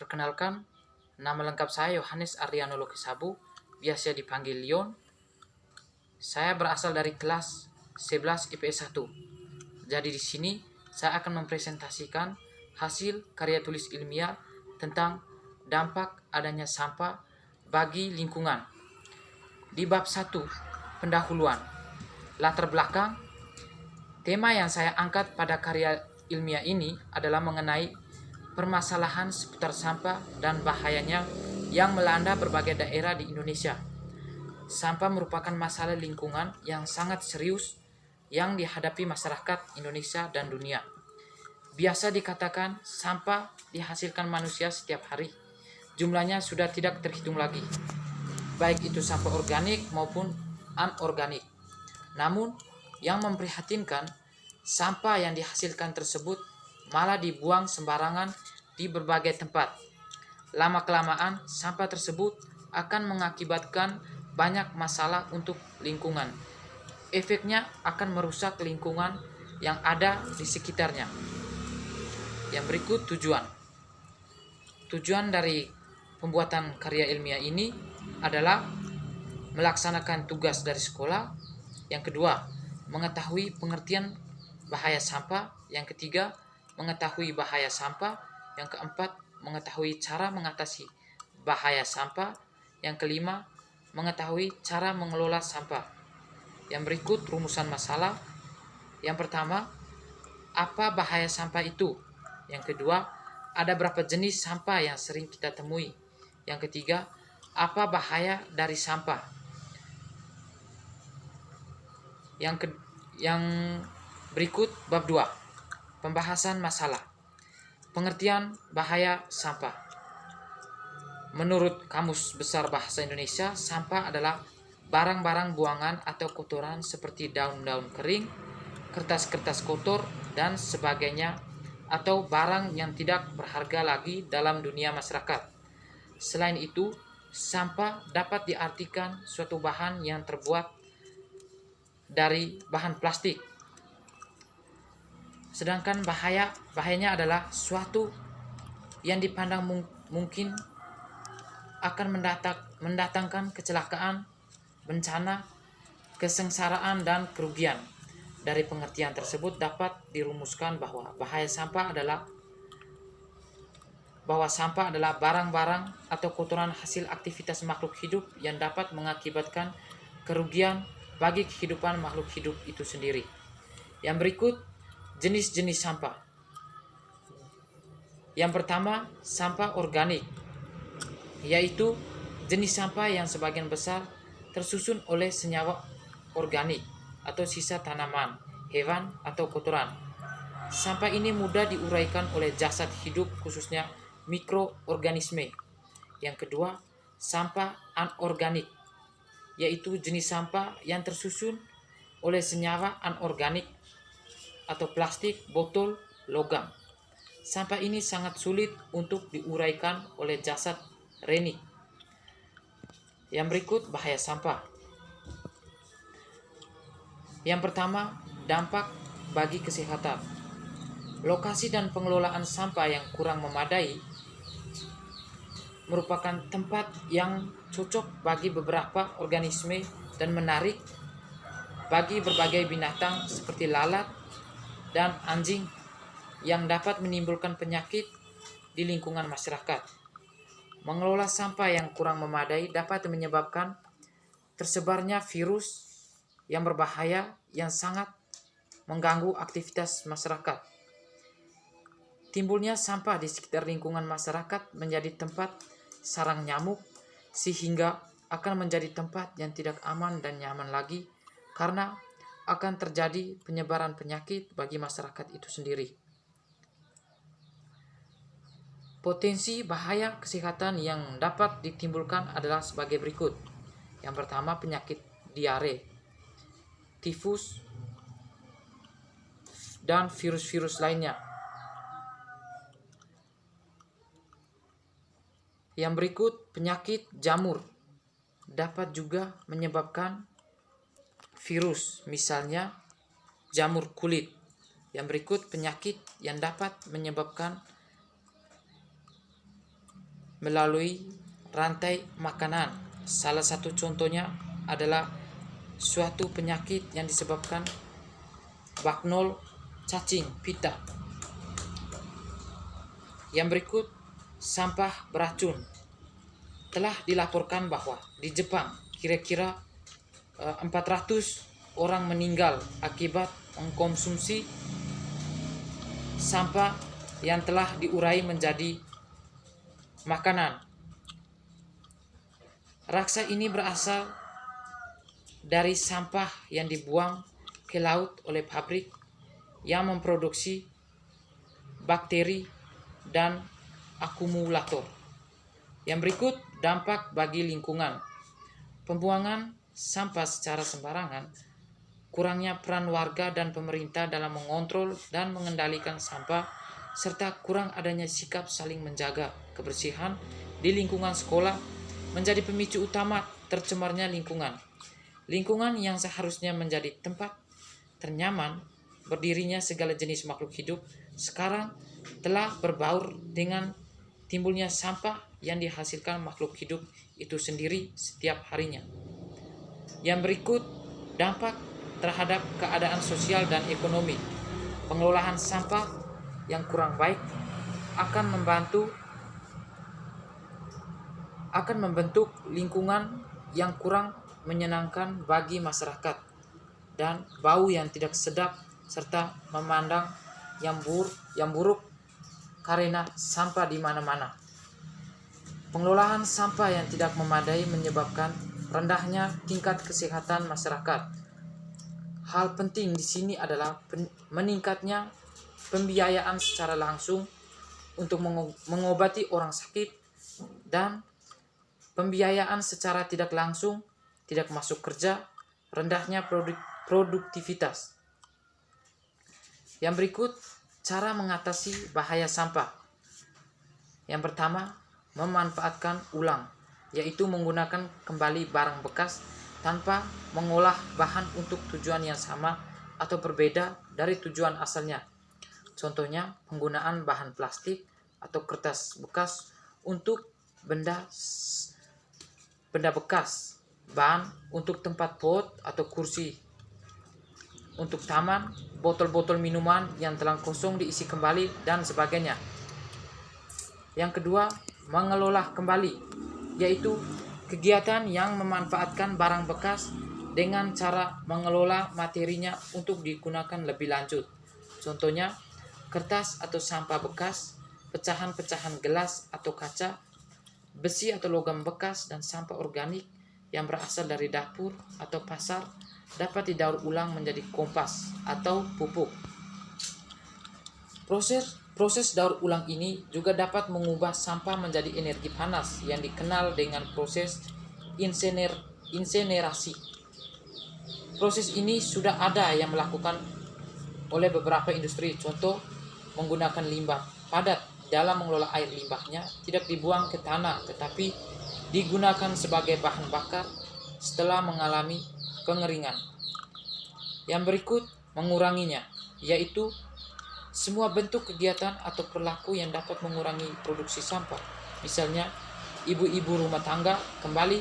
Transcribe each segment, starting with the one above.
Perkenalkan, nama lengkap saya Yohanes Ariano Lokisabu, biasa dipanggil Leon. Saya berasal dari kelas 11 IPS 1. Jadi di sini saya akan mempresentasikan hasil karya tulis ilmiah tentang dampak adanya sampah bagi lingkungan. Di bab 1, pendahuluan. Latar belakang, tema yang saya angkat pada karya ilmiah ini adalah mengenai permasalahan seputar sampah dan bahayanya yang melanda berbagai daerah di Indonesia. Sampah merupakan masalah lingkungan yang sangat serius yang dihadapi masyarakat Indonesia dan dunia. Biasa dikatakan sampah dihasilkan manusia setiap hari. Jumlahnya sudah tidak terhitung lagi, baik itu sampah organik maupun anorganik. Namun, yang memprihatinkan, sampah yang dihasilkan tersebut malah dibuang sembarangan di berbagai tempat. Lama-kelamaan, sampah tersebut akan mengakibatkan banyak masalah untuk lingkungan. Efeknya akan merusak lingkungan yang ada di sekitarnya. Yang berikut tujuan. Tujuan dari pembuatan karya ilmiah ini adalah melaksanakan tugas dari sekolah. Yang kedua, mengetahui pengertian bahaya sampah. Yang ketiga, mengetahui bahaya sampah. Yang keempat, mengetahui cara mengatasi bahaya sampah. Yang kelima, mengetahui cara mengelola sampah. Yang berikut rumusan masalah. Yang pertama, apa bahaya sampah itu? Yang kedua, ada berapa jenis sampah yang sering kita temui? Yang ketiga, apa bahaya dari sampah? Yang berikut bab 2, pembahasan masalah. Pengertian bahaya sampah. Menurut Kamus Besar Bahasa Indonesia, sampah adalah barang-barang buangan atau kotoran seperti daun-daun kering, kertas-kertas kotor, dan sebagainya, atau barang yang tidak berharga lagi dalam dunia masyarakat. Selain itu, sampah dapat diartikan suatu bahan yang terbuat dari bahan plastik. Sedangkan bahayanya adalah suatu yang dipandang mungkin akan mendatangkan kecelakaan, bencana, kesengsaraan, dan kerugian. Dari pengertian tersebut dapat dirumuskan bahwa sampah adalah barang-barang atau kotoran hasil aktivitas makhluk hidup yang dapat mengakibatkan kerugian bagi kehidupan makhluk hidup itu sendiri. Yang berikut jenis-jenis sampah. Yang pertama, sampah organik, yaitu jenis sampah yang sebagian besar tersusun oleh senyawa organik atau sisa tanaman, hewan, atau kotoran. Sampah ini mudah diuraikan oleh jasad hidup, khususnya mikroorganisme. Yang kedua, sampah anorganik, yaitu jenis sampah yang tersusun oleh senyawa anorganik atau plastik, botol, logam. Sampah ini sangat sulit untuk diuraikan oleh jasad renik. Yang berikut bahaya sampah. Yang pertama, dampak bagi kesehatan. Lokasi dan pengelolaan sampah yang kurang memadai merupakan tempat yang cocok bagi beberapa organisme dan menarik bagi berbagai binatang seperti lalat dan anjing yang dapat menimbulkan penyakit di lingkungan masyarakat. Mengelola sampah yang kurang memadai dapat menyebabkan tersebarnya virus yang berbahaya yang sangat mengganggu aktivitas masyarakat. Timbulnya sampah di sekitar lingkungan masyarakat menjadi tempat sarang nyamuk, sehingga akan menjadi tempat yang tidak aman dan nyaman lagi karena akan terjadi penyebaran penyakit bagi masyarakat itu sendiri. Potensi bahaya kesehatan yang dapat ditimbulkan adalah sebagai berikut. Yang pertama, penyakit diare, tifus, dan virus-virus lainnya. Yang berikut, penyakit jamur dapat juga menyebabkan virus, misalnya jamur kulit. Yang berikut, penyakit yang dapat menyebabkan melalui rantai makanan. Salah satu contohnya adalah suatu penyakit yang disebabkan baknol cacing pita. Yang berikut, sampah beracun. Telah dilaporkan bahwa di Jepang kira-kira 400 orang meninggal akibat mengkonsumsi sampah yang telah diurai menjadi makanan. Raksa ini berasal dari sampah yang dibuang ke laut oleh pabrik yang memproduksi bakteri dan akumulator. Yang berikut, dampak bagi lingkungan. Pembuangan sampah secara sembarangan, kurangnya peran warga dan pemerintah dalam mengontrol dan mengendalikan sampah, serta kurang adanya sikap saling menjaga kebersihan di lingkungan sekolah menjadi pemicu utama tercemarnya lingkungan. Lingkungan yang seharusnya menjadi tempat ternyaman berdirinya segala jenis makhluk hidup sekarang telah berbaur dengan timbulnya sampah yang dihasilkan makhluk hidup itu sendiri setiap harinya. Yang berikut, dampak terhadap keadaan sosial dan ekonomi. Pengelolaan sampah yang kurang baik akan membentuk lingkungan yang kurang menyenangkan bagi masyarakat dan bau yang tidak sedap serta memandang yang buruk karena sampah di mana-mana. Pengelolaan sampah yang tidak memadai menyebabkan rendahnya tingkat kesehatan masyarakat. Hal penting di sini adalah meningkatnya pembiayaan secara langsung untuk mengobati orang sakit dan pembiayaan secara tidak langsung tidak masuk kerja, rendahnya produktivitas. Yang berikut, cara mengatasi bahaya sampah. Yang pertama, memanfaatkan ulang, yaitu menggunakan kembali barang bekas tanpa mengolah bahan untuk tujuan yang sama atau berbeda dari tujuan asalnya. Contohnya, penggunaan bahan plastik atau kertas bekas untuk benda bekas, bahan untuk tempat pot atau kursi untuk taman, botol-botol minuman yang telah kosong diisi kembali, dan sebagainya. Yang kedua, mengelola kembali, yaitu kegiatan yang memanfaatkan barang bekas dengan cara mengelola materinya untuk digunakan lebih lanjut. Contohnya, kertas atau sampah bekas, pecahan-pecahan gelas atau kaca, besi atau logam bekas, dan sampah organik yang berasal dari dapur atau pasar dapat didaur ulang menjadi kompas atau pupuk. Proses daur ulang ini juga dapat mengubah sampah menjadi energi panas yang dikenal dengan proses insenerasi. Proses ini sudah ada yang melakukan oleh beberapa industri. Contoh, menggunakan limbah padat dalam mengelola air limbahnya tidak dibuang ke tanah tetapi digunakan sebagai bahan bakar setelah mengalami pengeringan. Yang berikut, menguranginya, yaitu semua bentuk kegiatan atau perilaku yang dapat mengurangi produksi sampah. Misalnya, ibu-ibu rumah tangga kembali,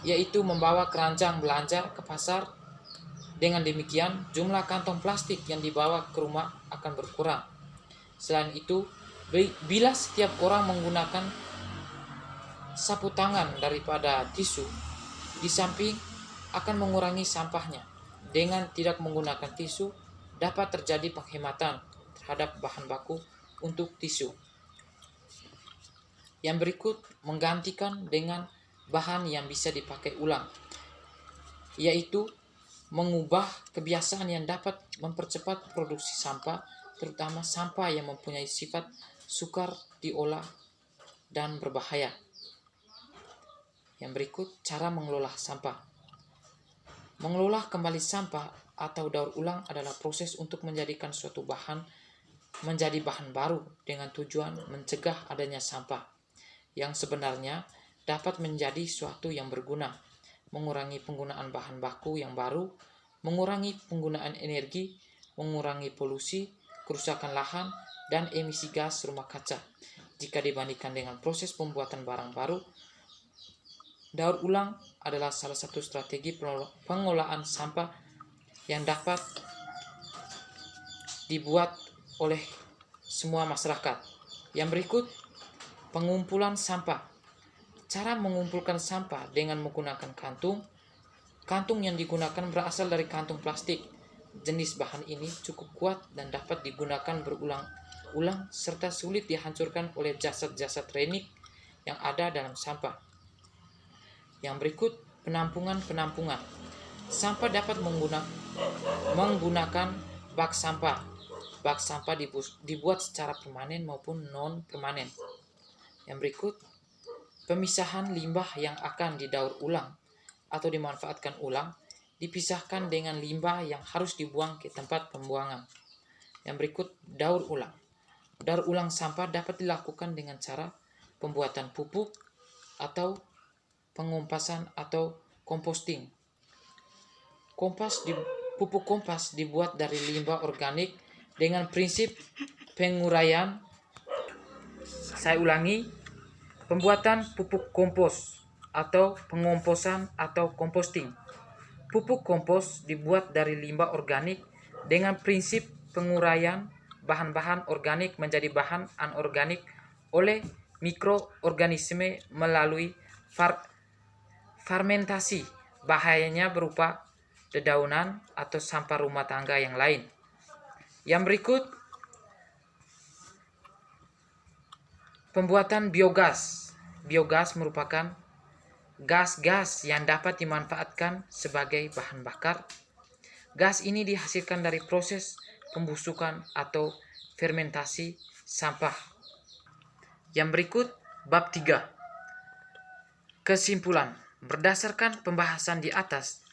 yaitu membawa keranjang belanja ke pasar. Dengan demikian, jumlah kantong plastik yang dibawa ke rumah akan berkurang. Selain itu, bila setiap orang menggunakan sapu tangan daripada tisu, di samping akan mengurangi sampahnya. Dengan tidak menggunakan tisu, dapat terjadi penghematan terhadap bahan baku untuk tisu. Yang berikut, menggantikan dengan bahan yang bisa dipakai ulang, yaitu mengubah kebiasaan yang dapat mempercepat produksi sampah, terutama sampah yang mempunyai sifat sukar diolah dan berbahaya. Yang berikut, cara mengelola sampah. Mengelola kembali sampah atau daur ulang adalah proses untuk menjadikan suatu bahan menjadi bahan baru dengan tujuan mencegah adanya sampah yang sebenarnya dapat menjadi suatu yang berguna, mengurangi penggunaan bahan baku yang baru, mengurangi penggunaan energi, mengurangi polusi, kerusakan lahan, dan emisi gas rumah kaca. jika dibandingkan dengan proses pembuatan barang baru. Daur ulang adalah salah satu strategi pengolahan sampah yang dapat dibuat oleh semua masyarakat. Yang berikut, pengumpulan sampah. Cara mengumpulkan sampah dengan menggunakan kantung. Kantung yang digunakan berasal dari kantung plastik. Jenis bahan ini cukup kuat dan dapat digunakan berulang-ulang serta sulit dihancurkan oleh jasad-jasad renik yang ada dalam sampah. Yang berikut, penampungan. Sampah dapat menggunakan bak sampah. Bak sampah dibuat secara permanen maupun non-permanen. Yang berikut, pemisahan limbah yang akan didaur ulang atau dimanfaatkan ulang dipisahkan dengan limbah yang harus dibuang ke tempat pembuangan. Yang berikut, daur ulang. Daur ulang sampah dapat dilakukan dengan cara pembuatan pupuk atau pengompasan atau composting. Pupuk kompas dibuat dari limbah organik dengan prinsip penguraian. Saya ulangi, pembuatan pupuk kompos atau pengomposan atau composting. Pupuk kompos dibuat dari limbah organik dengan prinsip penguraian bahan-bahan organik menjadi bahan anorganik oleh mikroorganisme melalui fermentasi. Bahayanya berupa dedaunan atau sampah rumah tangga yang lain. Yang berikut, pembuatan biogas. Biogas merupakan gas-gas yang dapat dimanfaatkan sebagai bahan bakar. Gas ini dihasilkan dari proses pembusukan atau fermentasi sampah. Yang berikut, bab 3. Kesimpulan. Berdasarkan pembahasan di atas,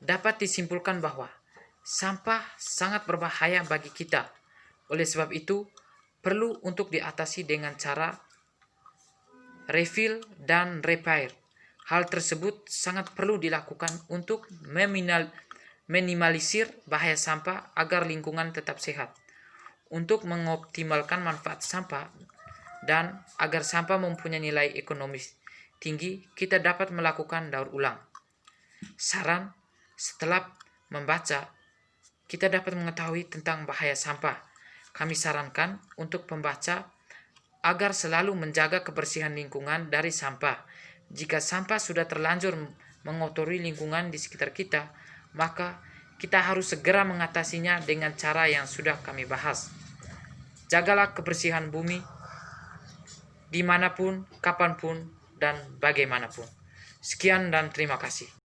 dapat disimpulkan bahwa sampah sangat berbahaya bagi kita. Oleh sebab itu, perlu untuk diatasi dengan cara refill dan repair. Hal tersebut sangat perlu dilakukan untuk meminimalisir bahaya sampah agar lingkungan tetap sehat. Untuk mengoptimalkan manfaat sampah dan agar sampah mempunyai nilai ekonomis tinggi, kita dapat melakukan daur ulang. Saran, setelah membaca, kita dapat mengetahui tentang bahaya sampah. Kami sarankan untuk pembaca agar selalu menjaga kebersihan lingkungan dari sampah. Jika sampah sudah terlanjur mengotori lingkungan di sekitar kita, maka kita harus segera mengatasinya dengan cara yang sudah kami bahas. Jagalah kebersihan bumi dimanapun, kapanpun, dan bagaimanapun. Sekian dan terima kasih.